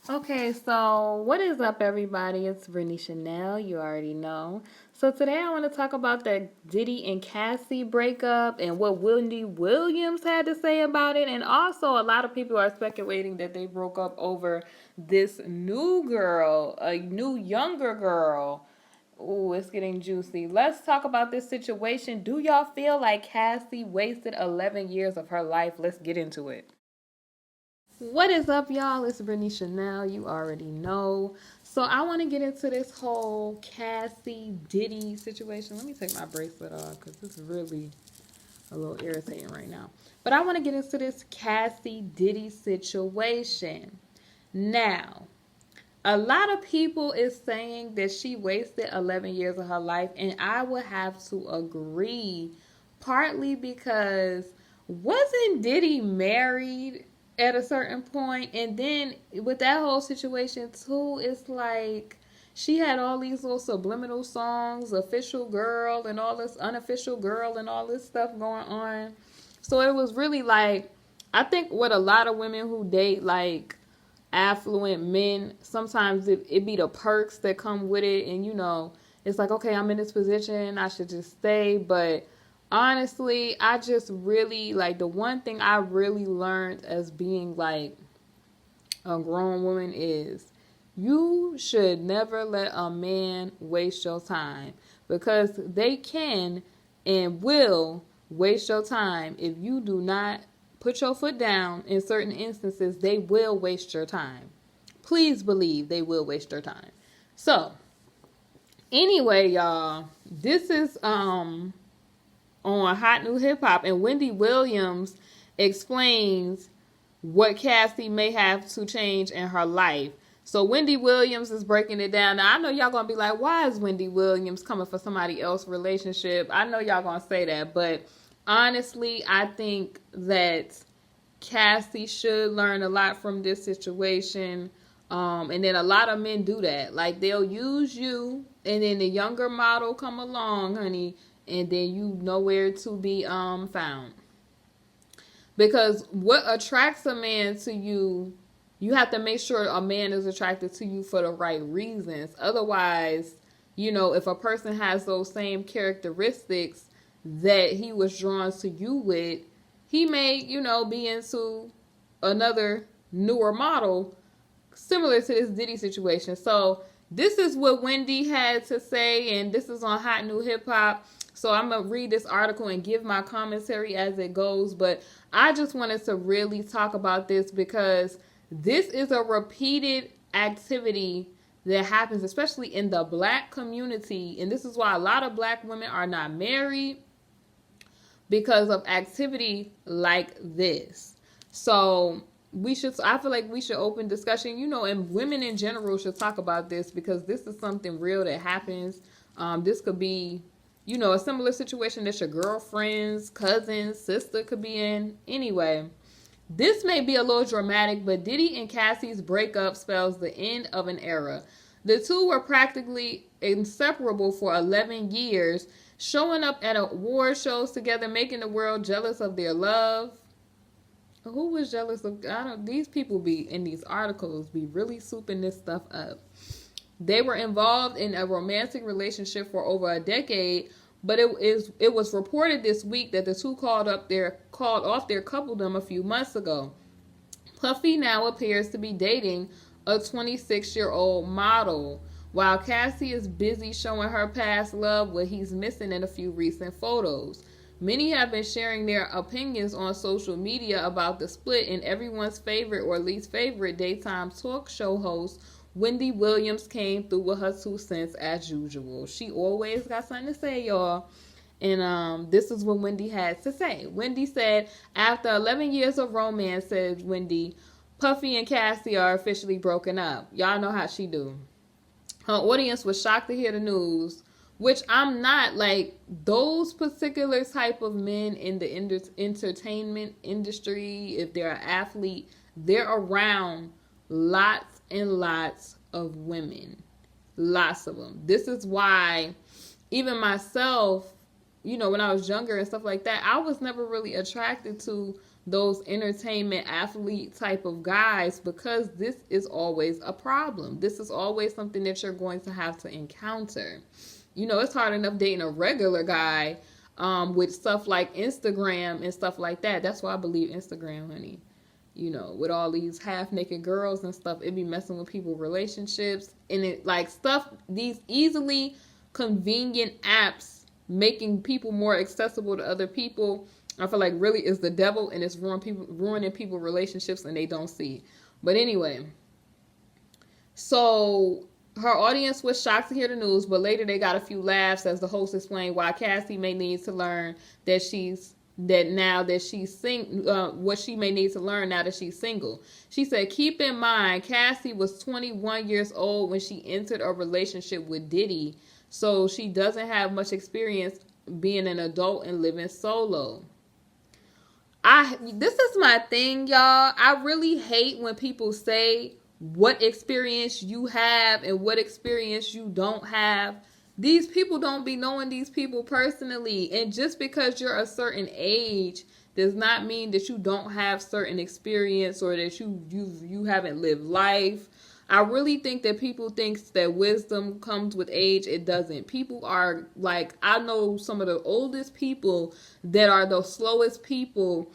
Okay, so what is up, everybody? It's Brittany Chanel. You already know. So today I want to talk about the Diddy and Cassie breakup and what Wendy Williams had to say about it. And also, a lot of people are speculating that they broke up over this new girl, a new younger girl. Ooh, it's getting juicy. Let's talk about this situation. Do y'all feel like Cassie wasted 11 years of her life? Let's get into it. What is up, y'all? It's Brittany Chanel. You already know. So I want to get into this whole Cassie Diddy situation. Let me take my bracelet off because it's really a little irritating right now. But I want to get into this Cassie Diddy situation. Now, a lot of people is saying that she wasted 11 years of her life, and I would have to agree, partly because wasn't Diddy married at a certain point? And then with that whole situation too, it's like she had all these little subliminal songs, official girl and all this unofficial girl and all this stuff going on. So it was really like, I think with a lot of women who date like affluent men, sometimes it be the perks that come with it, and it's like, okay, I'm in this position, I should just stay. But honestly, I just really like, the one thing I really learned as being like a grown woman is you should never let a man waste your time, because they can and will waste your time if you do not put your foot down. In certain instances, they will waste your time. Please believe they will waste your time. So, anyway, y'all, this is on Hot New Hip Hop, and Wendy Williams explains what Cassie may have to change in her life. So Wendy Williams is breaking it down. Now I know y'all gonna be like, why is Wendy Williams coming for somebody else's relationship? I know y'all gonna say that, but honestly, I think that Cassie should learn a lot from this situation. And then a lot of men do that. Like, they'll use you, and then the younger model come along, honey, and then you nowhere to be found. Because what attracts a man to you, you have to make sure a man is attracted to you for the right reasons. Otherwise, if a person has those same characteristics that he was drawn to you with, he may, be into another newer model similar to this Diddy situation. So this is what Wendy had to say, and this is on Hot New Hip Hop. So I'm going to read this article and give my commentary as it goes. But I just wanted to really talk about this because this is a repeated activity that happens, especially in the black community. And this is why a lot of black women are not married, because of activity like this. So I feel like we should open discussion, and women in general should talk about this, because this is something real that happens. This could be, a similar situation that your girlfriend's cousin, sister could be in. Anyway, this may be a little dramatic, but Diddy and Cassie's breakup spells the end of an era. The two were practically inseparable for 11 years, showing up at award shows together, making the world jealous of their love. Who was jealous of? These people be in these articles be really souping this stuff up. They were involved in a romantic relationship for over a decade, but it was reported this week that the two called off their coupledom a few months ago. Puffy now appears to be dating a 26-year-old model, while Cassie is busy showing her past love, what he's missing in a few recent photos. Many have been sharing their opinions on social media about the split, and everyone's favorite or least favorite daytime talk show host, Wendy Williams, came through with her 2 cents as usual. She always got something to say, y'all. And this is what Wendy had to say. Wendy said, after 11 years of romance, said Wendy, Puffy and Cassie are officially broken up. Y'all know how she do. Her audience was shocked to hear the news, which I'm not. Like, those particular type of men in the entertainment industry, if they're an athlete, they're around lots and lots of women. Lots of them. This is why even myself, when I was younger and stuff like that, I was never really attracted to those entertainment athlete type of guys, because this is always a problem. This is always something that you're going to have to encounter. You know, it's hard enough dating a regular guy with stuff like Instagram and stuff like that. That's why I believe Instagram, honey. You know, with all these half-naked girls and stuff, it be messing with people's relationships. And it, like, stuff, these easily convenient apps making people more accessible to other people, I feel like really is the devil, and it's ruining people's relationships, and they don't see. But anyway, so her audience was shocked to hear the news, but later they got a few laughs as the host explained why Cassie may need to learn what she may need to learn now that she's single. She said, keep in mind, Cassie was 21 years old when she entered a relationship with Diddy, so she doesn't have much experience being an adult and living solo. This is my thing, y'all. I really hate when people say what experience you have and what experience you don't have. These people don't be knowing these people personally. And just because you're a certain age does not mean that you don't have certain experience or that you haven't lived life. I really think that people think that wisdom comes with age. It doesn't. People are like, I know some of the oldest people that are the slowest people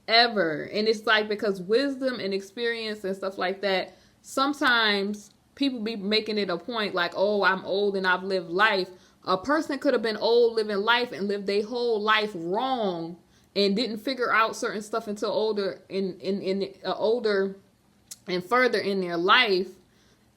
ever. And it's like, because wisdom and experience and stuff like that, sometimes people be making it a point like, oh, I'm old and I've lived life. A person could have been old living life and lived their whole life wrong and didn't figure out certain stuff until older and further in their life.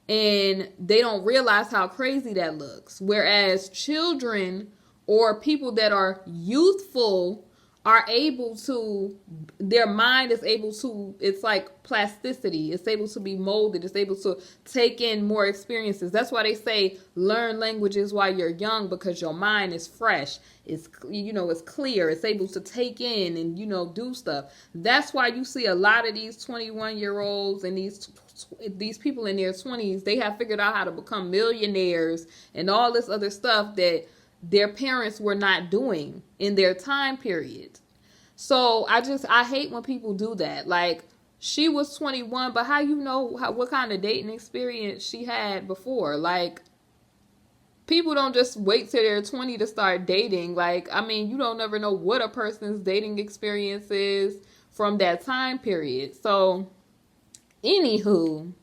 And they don't realize how crazy that looks. Whereas children or people that are youthful are able to, their mind is able to, it's like plasticity. It's able to be molded. It's able to take in more experiences. That's why they say learn languages while you're young, because your mind is fresh. It's, you know, it's clear. It's able to take in and, you know, do stuff. That's why you see a lot of these 21-year-olds and these people in their 20s, they have figured out how to become millionaires and all this other stuff that their parents were not doing in their time period. So I hate when people do that. Like, she was 21, but how you know what kind of dating experience she had before? Like, people don't just wait till they're 20 to start dating. Like, I mean, you don't never know what a person's dating experience is from that time period. So anywho,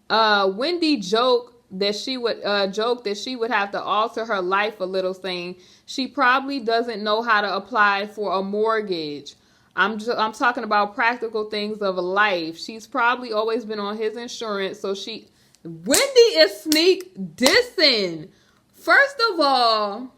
Wendy joked that she would have to alter her life a little, saying she probably doesn't know how to apply for a mortgage. I'm talking about practical things of life. She's probably always been on his insurance, so Wendy is sneak dissing. First of all,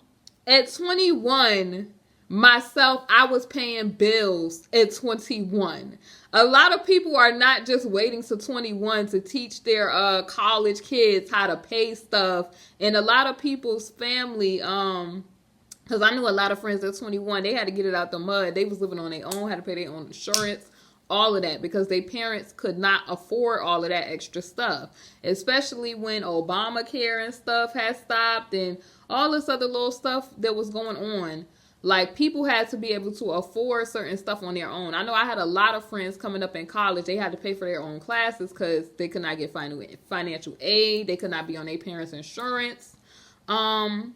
at 21, myself, I was paying bills at 21. A lot of people are not just waiting to 21 to teach their college kids how to pay stuff. And a lot of people's family, because I knew a lot of friends at 21, they had to get it out the mud. They was living on their own, had to pay their own insurance, all of that, because their parents could not afford all of that extra stuff. Especially when Obamacare and stuff had stopped and all this other little stuff that was going on. Like, people had to be able to afford certain stuff on their own. I know I had a lot of friends coming up in college. They had to pay for their own classes because they could not get financial aid. They could not be on their parents' insurance. When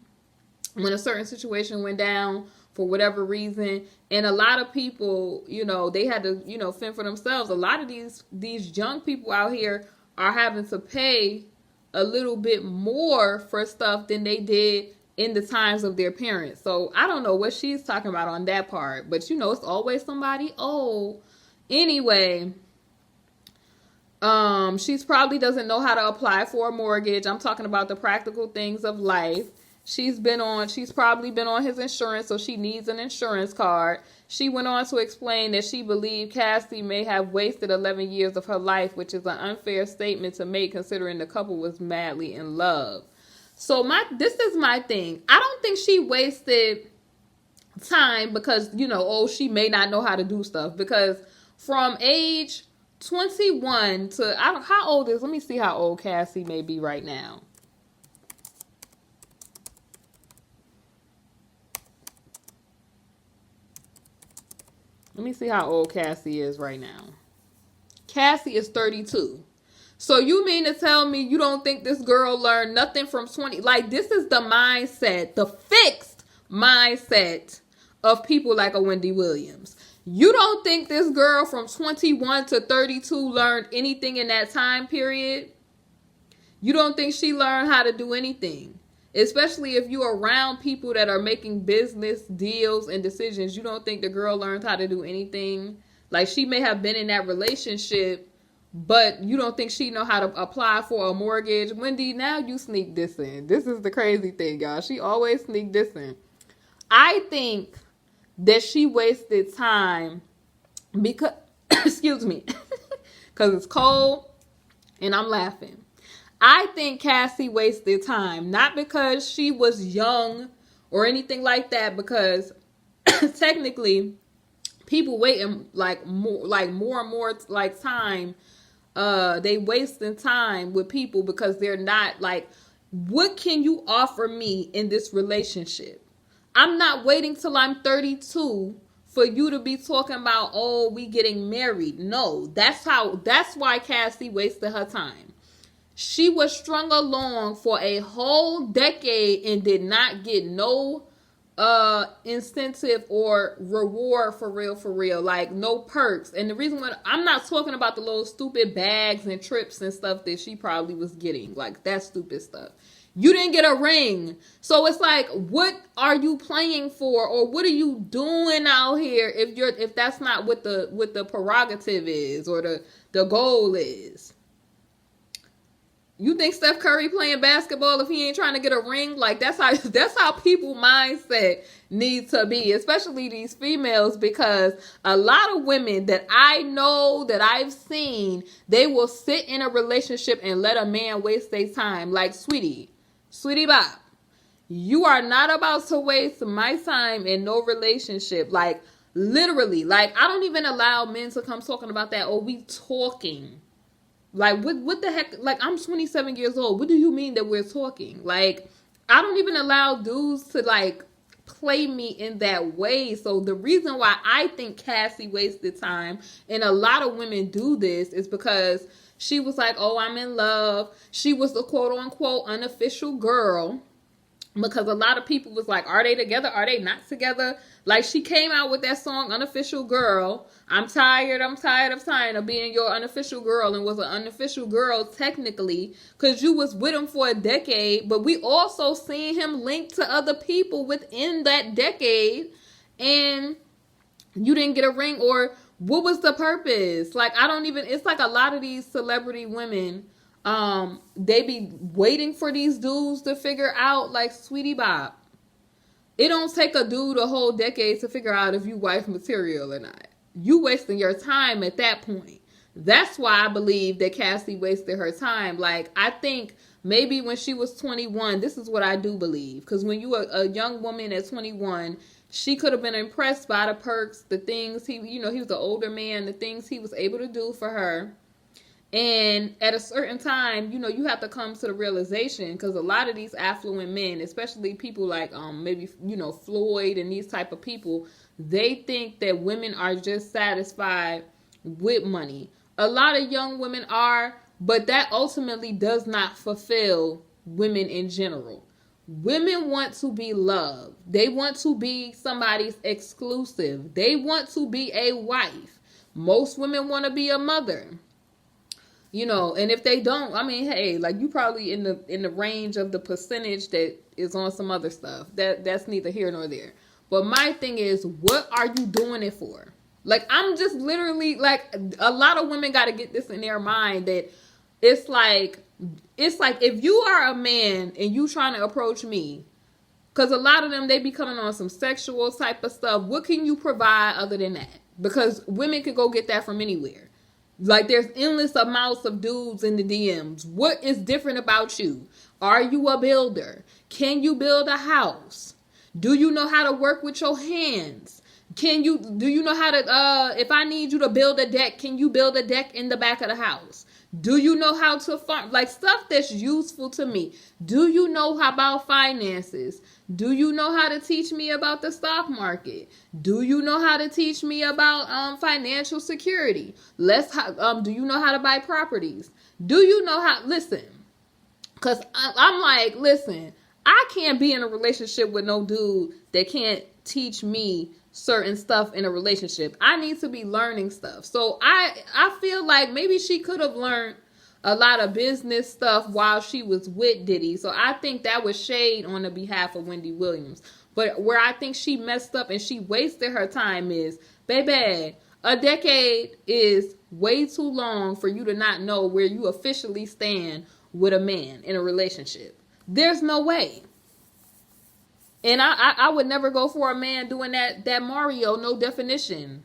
a certain situation went down for whatever reason. And a lot of people, you know, they had to, you know, fend for themselves. A lot of these young people out here are having to pay a little bit more for stuff than they did in the times of their parents. So I don't know what she's talking about on that part, but you know, it's always somebody old. Anyway, she's probably doesn't know how to apply for a mortgage. I'm talking about the practical things of life. She's probably been on his insurance, so she needs an insurance card. She went on to explain that she believed Cassie may have wasted 11 years of her life, which is an unfair statement to make considering the couple was madly in love. So this is my thing. I don't think she wasted time because, you know, oh, she may not know how to do stuff. Because from age 21 to, how old is, let me see how old Cassie may be right now. Let me see how old Cassie is right now. Cassie is 32. So you mean to tell me you don't think this girl learned nothing from 20? Like, this is the mindset, the fixed mindset of people like a Wendy Williams. You don't think this girl from 21 to 32 learned anything in that time period? You don't think she learned how to do anything? Especially if you're around people that are making business deals and decisions. You don't think the girl learned how to do anything? Like, she may have been in that relationship, but you don't think she know how to apply for a mortgage? Wendy, now you sneak this in. This is the crazy thing, y'all. She always sneak this in. I think that she wasted time because, excuse me, because it's cold and I'm laughing. I think Cassie wasted time, not because she was young or anything like that, because technically people waiting more and more like time. They wasting time with people because they're not like, what can you offer me in this relationship? I'm not waiting till I'm 32 for you to be talking about, oh, we getting married. No, that's why Cassie wasted her time. She was strung along for a whole decade and did not get no incentive or reward for real, like no perks. And the reason why I'm not talking about the little stupid bags and trips and stuff that she probably was getting, like that stupid stuff. You didn't get a ring. So it's like, what are you playing for, or what are you doing out here if that's not what the prerogative is or the goal is? You think Steph Curry playing basketball if he ain't trying to get a ring? Like, that's how people mindset needs to be, especially these females, because a lot of women that I know, that I've seen, they will sit in a relationship and let a man waste their time. Like, sweetie bop, you are not about to waste my time in no relationship. Like, literally, like, I don't even allow men to come talking about that. Oh, we talking. Like, what the heck? Like, I'm 27 years old. What do you mean that we're talking? Like, I don't even allow dudes to, like, play me in that way. So the reason why I think Cassie wasted time, and a lot of women do this, is because she was like, oh, I'm in love. She was the quote-unquote unofficial girl. Because a lot of people was like, are they together? Are they not together? Like, she came out with that song, Unofficial Girl. I'm tired of being your unofficial girl, and was an unofficial girl technically because you was with him for a decade. But we also seen him linked to other people within that decade, and you didn't get a ring. Or what was the purpose? Like, it's like a lot of these celebrity women, they be waiting for these dudes to figure out, like, sweetie bop, it don't take a dude a whole decade to figure out if you wife material or not. You wasting your time at that point. That's why I believe that Cassie wasted her time. Like, I think maybe when she was 21, this is what I do believe. Because when you are a young woman at 21, she could have been impressed by the perks, the things he was an older man, the things he was able to do for her. And at a certain time, you have to come to the realization, because a lot of these affluent men, especially people like maybe, Floyd and these type of people, they think that women are just satisfied with money. A lot of young women are, but that ultimately does not fulfill women in general. Women want to be loved. They want to be somebody's exclusive. They want to be a wife. Most women want to be a mother. And if they don't, I mean, hey, like, you probably in the range of the percentage that is on some other stuff. That's neither here nor there. But my thing is, what are you doing it for? Like, I'm just literally, like, a lot of women got to get this in their mind that it's like if you are a man and you trying to approach me, because a lot of them, they be coming on some sexual type of stuff. What can you provide other than that? Because women can go get that from anywhere. Like, there's endless amounts of dudes in the DMs. What is different about you? Are you a builder? Can you build a house? Do you know how to work with your hands? Do you know how to, if I need you to build a deck, can you build a deck in the back of the house? Do you know how to farm? Like stuff that's useful to me. Do you know about finances? Do you know how to teach me about the stock market? Do you know how to teach me about financial security? Do you know how to buy properties? Do you know how? Listen, because I'm like, listen, I can't be in a relationship with no dude that can't teach me certain stuff in a relationship. I need to be learning stuff. So I feel like maybe she could have learned a lot of business stuff while she was with Diddy. So I think that was shade on the behalf of Wendy Williams. But where I think she messed up and she wasted her time is, baby, a decade is way too long for you to not know where you officially stand with a man in a relationship. There's no way. And I would never go for a man doing that Mario, no definition.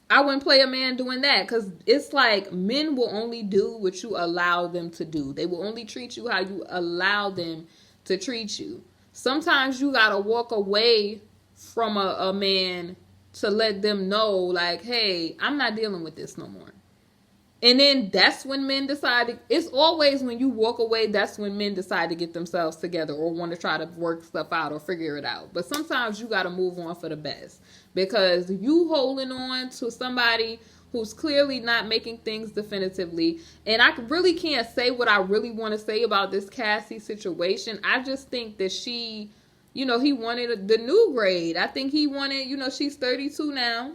I wouldn't play a man doing that, because it's like men will only do what you allow them to do. They will only treat you how you allow them to treat you. Sometimes you got to walk away from a man to let them know, like, hey, I'm not dealing with this no more. And then that's when men decide, it's always when you walk away, that's when men decide to get themselves together or want to try to work stuff out or figure it out. But sometimes you got to move on for the best, because you holding on to somebody who's clearly not making things definitively. And I really can't say what I really want to say about this Cassie situation. I just think that she, he wanted the new grade. I think he wanted, she's 32 now.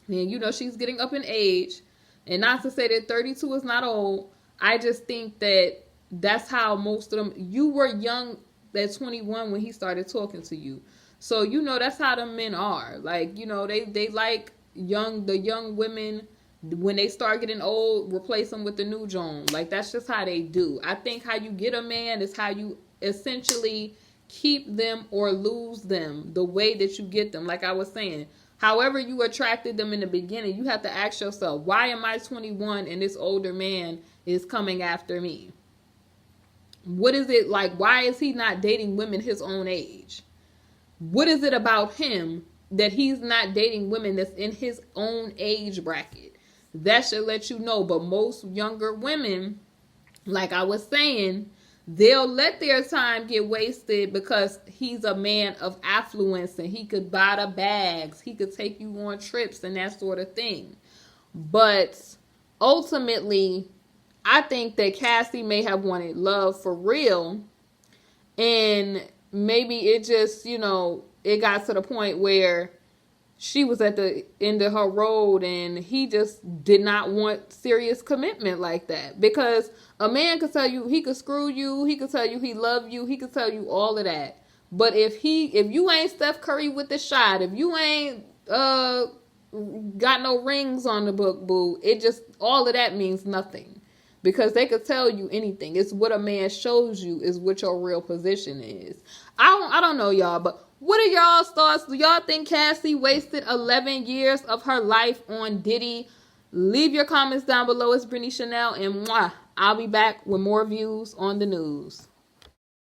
And, she's getting up in age. And not to say that 32 is not old. I just think that that's how most of them, you were young at 21 when he started talking to you. So, that's how the men are. Like, they like the young women. When they start getting old, replace them with the new Joan. Like, that's just how they do. I think how you get a man is how you essentially keep them or lose them, the way that you get them. Like I was saying, however you attracted them in the beginning, you have to ask yourself, why am I 21 and this older man is coming after me? What is it like? Why is he not dating women his own age? What is it about him that he's not dating women that's in his own age bracket? That should let you know. But most younger women, like I was saying, they'll let their time get wasted because he's a man of affluence and he could buy the bags. He could take you on trips and that sort of thing. But ultimately, I think that Cassie may have wanted love for real. And maybe it just, it got to the point where she was at the end of her road and he just did not want serious commitment like that. Because a man could tell you he could screw you, he could tell you he loved you, he could tell you all of that. But if you ain't Steph Curry with the shot, if you ain't got no rings on the book, boo, all of that means nothing. Because they could tell you anything. It's what a man shows you is what your real position is. I don't know, y'all, but what are y'all's thoughts? Do y'all think Cassie wasted 11 years of her life on Diddy? Leave your comments down below. It's Brittany Chanel, and I'll be back with more views on the news.